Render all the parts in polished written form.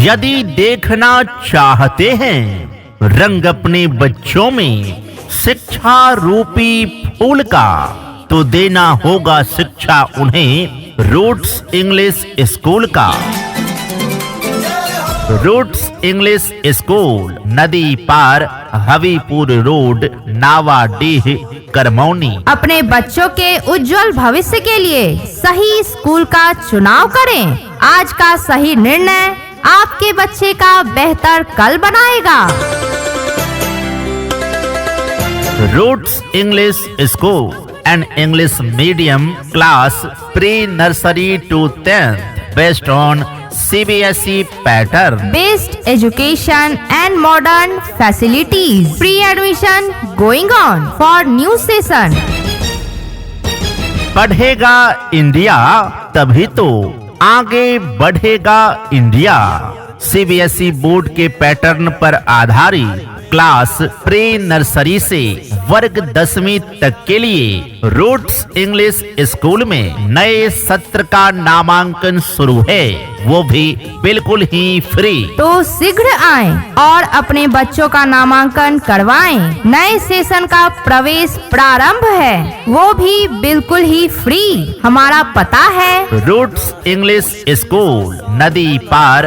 यदि देखना चाहते हैं रंग अपने बच्चों में शिक्षा रूपी फूल का, तो देना होगा शिक्षा उन्हें रूट्स इंग्लिश स्कूल का। रूट्स इंग्लिश स्कूल, नदी पार, हवीपुर रोड, नावाडीह, करमौनी। अपने बच्चों के उज्जवल भविष्य के लिए सही स्कूल का चुनाव करें। आज का सही निर्णय आपके बच्चे का बेहतर कल बनाएगा। Roots English school, an English medium class pre-nursery to 10th based on CBSE pattern. Best education and modern facilities. Pre-admission going on for new session. पढ़ेगा इंडिया तभी तो आगे बढ़ेगा इंडिया। CBSE बोर्ड के पैटर्न पर आधारित क्लास प्री नर्सरी से वर्ग 10वीं तक के लिए रूट्स इंग्लिश स्कूल में नए सत्र का नामांकन शुरू है, वो भी बिल्कुल ही फ्री। तो शीघ्र आएं और अपने बच्चों का नामांकन करवाएं। नए सेशन का प्रवेश प्रारंभ है, वो भी बिल्कुल ही फ्री। हमारा पता है रूट्स इंग्लिश स्कूल, नदी पार,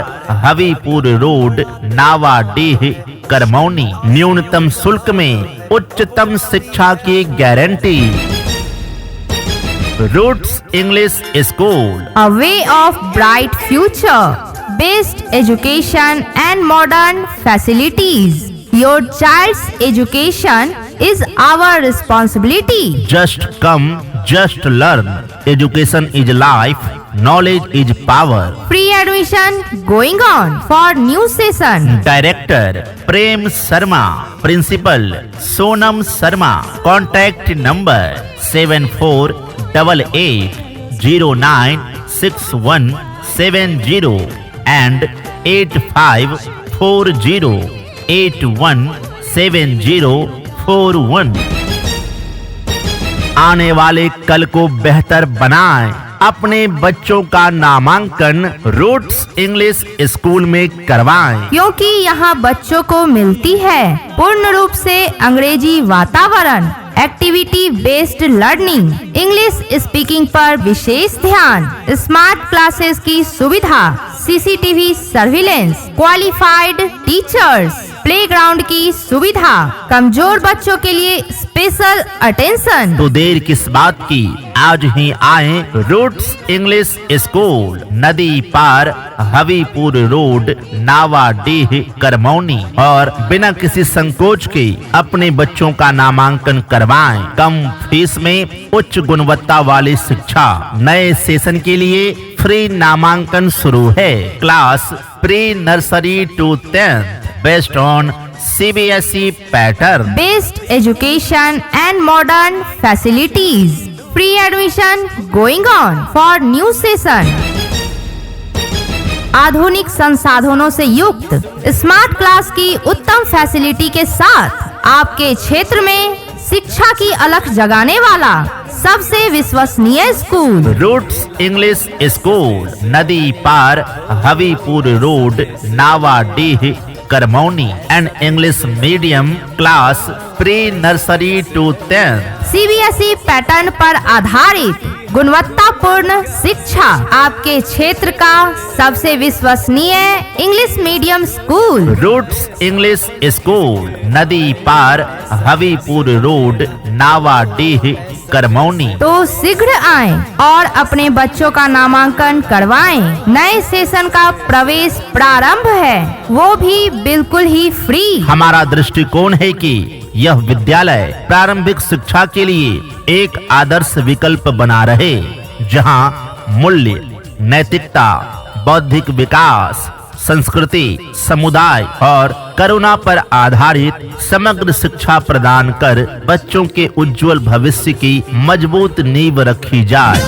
हवीपुर रोड, नावाडीह, करमौनी। न्यूनतम शुल्क में उच्चतम शिक्षा की गारंटी। Roots English school, a way of bright future, best education and modern facilities. Your child's education is our responsibility. Just come, just learn. Education is life, knowledge is power. Pre-admission going on for new session. Director Prem Sharma, Principal Sonam Sharma. Contact number 7488096170 and 8540817041। आने वाले कल को बेहतर बनाएं। अपने बच्चों का नामांकन रूट्स इंग्लिश स्कूल में करवाएं, क्योंकि यहाँ बच्चों को मिलती है पूर्ण रूप से अंग्रेजी वातावरण, activity based learning, English speaking पर विशेष ध्यान, स्मार्ट क्लासेस की सुविधा, CCTV surveillance, qualified teachers, playground की सुविधा, कमजोर बच्चों के लिए स्पेशल अटेंशन। तो देर किस बात की, आज ही आए रूट्स इंग्लिश स्कूल, नदी पार, हवीपुर रोड, नावाडीह, करमौनी, और बिना किसी संकोच के अपने बच्चों का नामांकन करवाएं। कम फीस में उच्च गुणवत्ता वाली शिक्षा। नए सेशन के लिए फ्री नामांकन शुरू है। Class pre nursery to 10th based on CBSE pattern. Best education and modern facilities. Pre-admission going on for new session. आधुनिक संसाधनों से युक्त स्मार्ट क्लास की उत्तम फैसिलिटी के साथ आपके क्षेत्र में शिक्षा की अलख जगाने वाला सबसे विश्वसनीय स्कूल रूट्स इंग्लिश स्कूल, नदी पार, Havipur road, Navadih, Karmauni. And English medium class pre nursery to 10th। CBSE pattern पर आधारित गुणवत्तापूर्ण शिक्षा, आपके क्षेत्र का सबसे विश्वसनीय English medium school Roots English school, नदी पार, हवीपुर रोड, नावाडीह, करमौनी। तो शीघ्र आएं और अपने बच्चों का नामांकन करवाएं। नए सेशन का प्रवेश प्रारंभ है, वो भी बिल्कुल ही फ्री। हमारा दृष्टिकोण है कि यह विद्यालय प्रारंभिक शिक्षा के लिए एक आदर्श विकल्प बना रहे, जहां मूल्य, नैतिकता, बौद्धिक विकास, संस्कृति, समुदाय और करुणा पर आधारित समग्र शिक्षा प्रदान कर बच्चों के उज्जवल भविष्य की मजबूत नींव रखी जाए।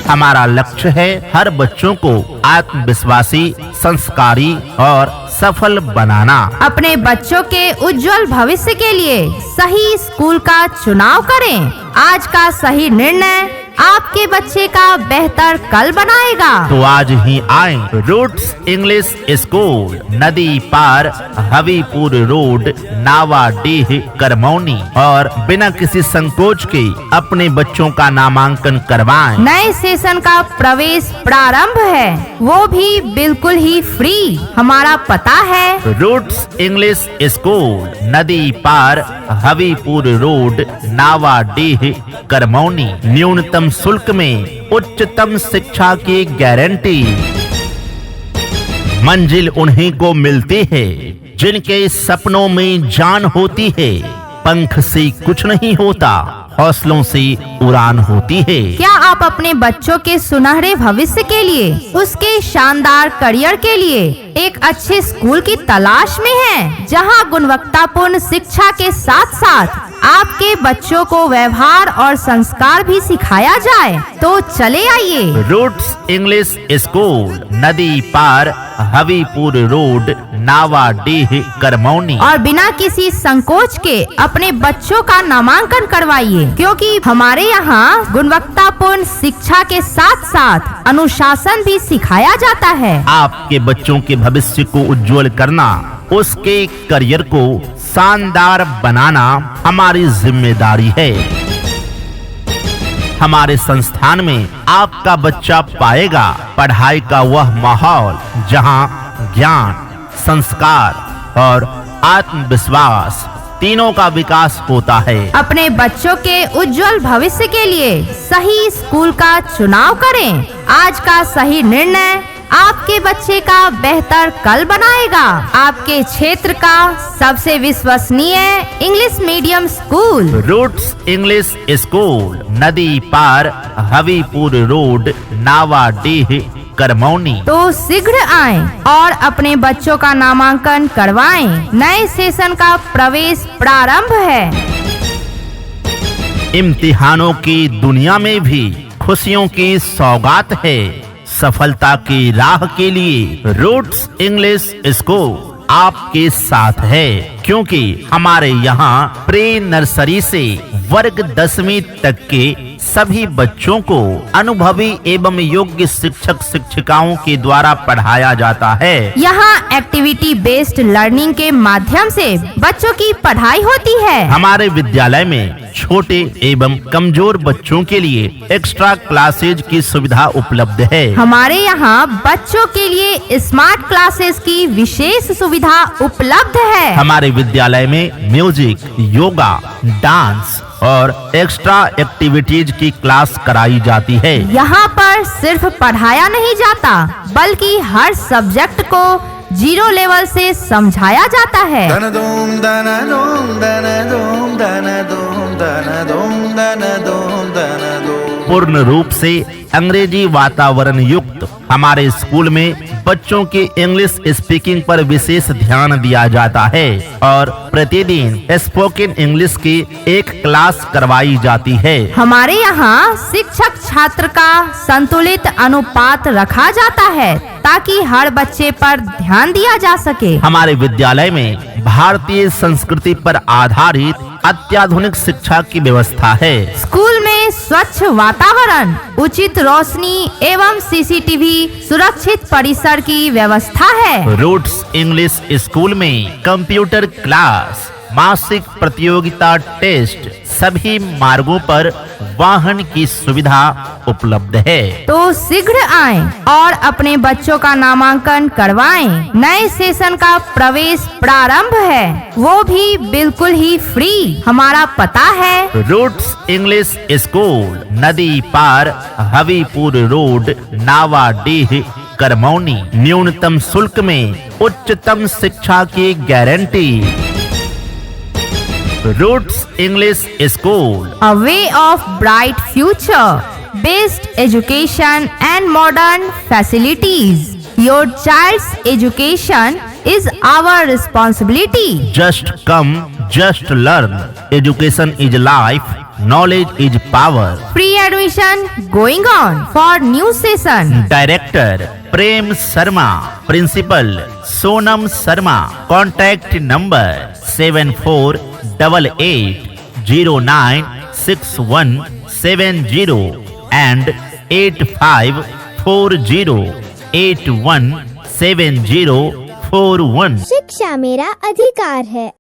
हमारा लक्ष्य है हर बच्चों को आत्मविश्वासी, संस्कारी और सफल बनाना। अपने बच्चों के उज्जवल भविष्य के लिए सही स्कूल का चुनाव करें। आज का सही निर्णय आपके बच्चे का बेहतर कल बनाएगा। तो आज ही आए रूट्स इंग्लिश स्कूल, नदी पार, हवीपुर रोड, नावाडीह, करमौनी, और बिना किसी संकोच के अपने बच्चों का नामांकन करवाएं। नए सेशन का प्रवेश प्रारंभ है, वो भी बिल्कुल ही फ्री। हमारा पता है रूट्स इंग्लिश स्कूल, नदी पार, हवीपुर रोड, नावाडीह, करमौनी। न्यूनतम शुल्क में उच्चतम शिक्षा की गारंटी। मंजिल उन्हीं को मिलती है जिनके सपनों में जान होती है। पंख से कुछ नहीं होता, हौसलों से उड़ान होती है। क्या आप अपने बच्चों के सुनहरे भविष्य के लिए, उसके शानदार करियर के लिए एक अच्छे स्कूल की तलाश में हैं, जहां गुणवत्तापूर्ण शिक्षा के साथ साथ आपके बच्चों को व्यवहार और संस्कार भी सिखाया जाए? तो चले आइए। रूट्स इंग्लिश स्कूल, नदी पार, हवीपुर रोड, नावाडीह, करमौनी। और बिना किसी संकोच के अपने बच्चों का नामांकन करवाइए, क्योंकि हमारे यहाँ गुणवत्तापूर्ण शिक्षा के साथ साथ अनुशासन भी सिखाया जाता है। आपके बच्चों के भविष्य को उज्जवल करना, उसके करियर को शानदार बनाना हमारी जिम्मेदारी है। हमारे संस्थान में आपका बच्चा पाएगा पढ़ाई का वह माहौल जहां ज्ञान, संस्कार और आत्मविश्वास तीनों का विकास होता है। अपने बच्चों के उज्जवल भविष्य के लिए सही स्कूल का चुनाव करें। आज का सही निर्णय आपके बच्चे का बेहतर कल बनाएगा। आपके क्षेत्र का सबसे विश्वसनीय English medium school, Roots English school, नदी पार, हवीपुर रोड, नावाडीह, करमौनी। तो शीघ्र आएं और अपने बच्चों का नामांकन करवाएं। नए सेशन का प्रवेश प्रारंभ है। इम्तिहानों की दुनिया में भी खुशियों की सौगात है। सफलता की राह के लिए रूट्स इंग्लिश स्कूल आपके साथ है, क्योंकि हमारे यहाँ प्री नर्सरी से वर्ग 10वीं तक के सभी बच्चों को अनुभवी एवं योग्य शिक्षक शिक्षिकाओं के द्वारा पढ़ाया जाता है। यहाँ एक्टिविटी बेस्ड लर्निंग के माध्यम से बच्चों की पढ़ाई होती है। हमारे विद्यालय में छोटे एवं कमजोर बच्चों के लिए एक्स्ट्रा क्लासेज की सुविधा उपलब्ध है। हमारे यहाँ बच्चों के लिए स्मार्ट क्लासेस की विशेष सुविधा उपलब्ध है। हमारे विद्यालय में म्यूजिक, योगा, डांस और एक्स्ट्रा एक्टिविटीज की क्लास कराई जाती है। यहाँ पर सिर्फ पढ़ाया नहीं जाता, बल्कि हर सब्जेक्ट को 0 लेवल से समझाया जाता है। पूर्ण रूप से अंग्रेजी वातावरण युक्त हमारे स्कूल में बच्चों की इंग्लिश स्पीकिंग पर विशेष ध्यान दिया जाता है और प्रतिदिन स्पोकन इंग्लिश की एक क्लास करवाई जाती है। हमारे यहाँ शिक्षक छात्र का संतुलित अनुपात रखा जाता है, ताकि हर बच्चे पर ध्यान दिया जा सके। हमारे विद्यालय में भारतीय संस्कृति पर आधारित अत्याधुनिक शिक्षा की व्यवस्था है। स्कूल में स्वच्छ वातावरण, उचित रोशनी एवं सीसीटीवी सुरक्षित परिसर की व्यवस्था है। रूट्स इंग्लिश स्कूल में कंप्यूटर क्लास, मासिक प्रतियोगिता टेस्ट, सभी मार्गों पर वाहन की सुविधा उपलब्ध है। तो शीघ्र आएं और अपने बच्चों का नामांकन करवाएं। नए सेशन का प्रवेश प्रारंभ है, वो भी बिल्कुल ही फ्री। हमारा पता है रूट्स इंग्लिश स्कूल, नदी पार, हवीपुर रोड, नावाडीह, करमौनी। न्यूनतम शुल्क में उच्चतम शिक्षा की गारंटी। Roots English school, a way of bright future, best education and modern facilities. Your child's education is our responsibility. Just come, just learn. Education is life, knowledge is power. Free admission going on for new session. Director Prem Sharma, principal Sonam Sharma. Contact number 7488096170। and 8540817041। शिक्षा मेरा अधिकार है।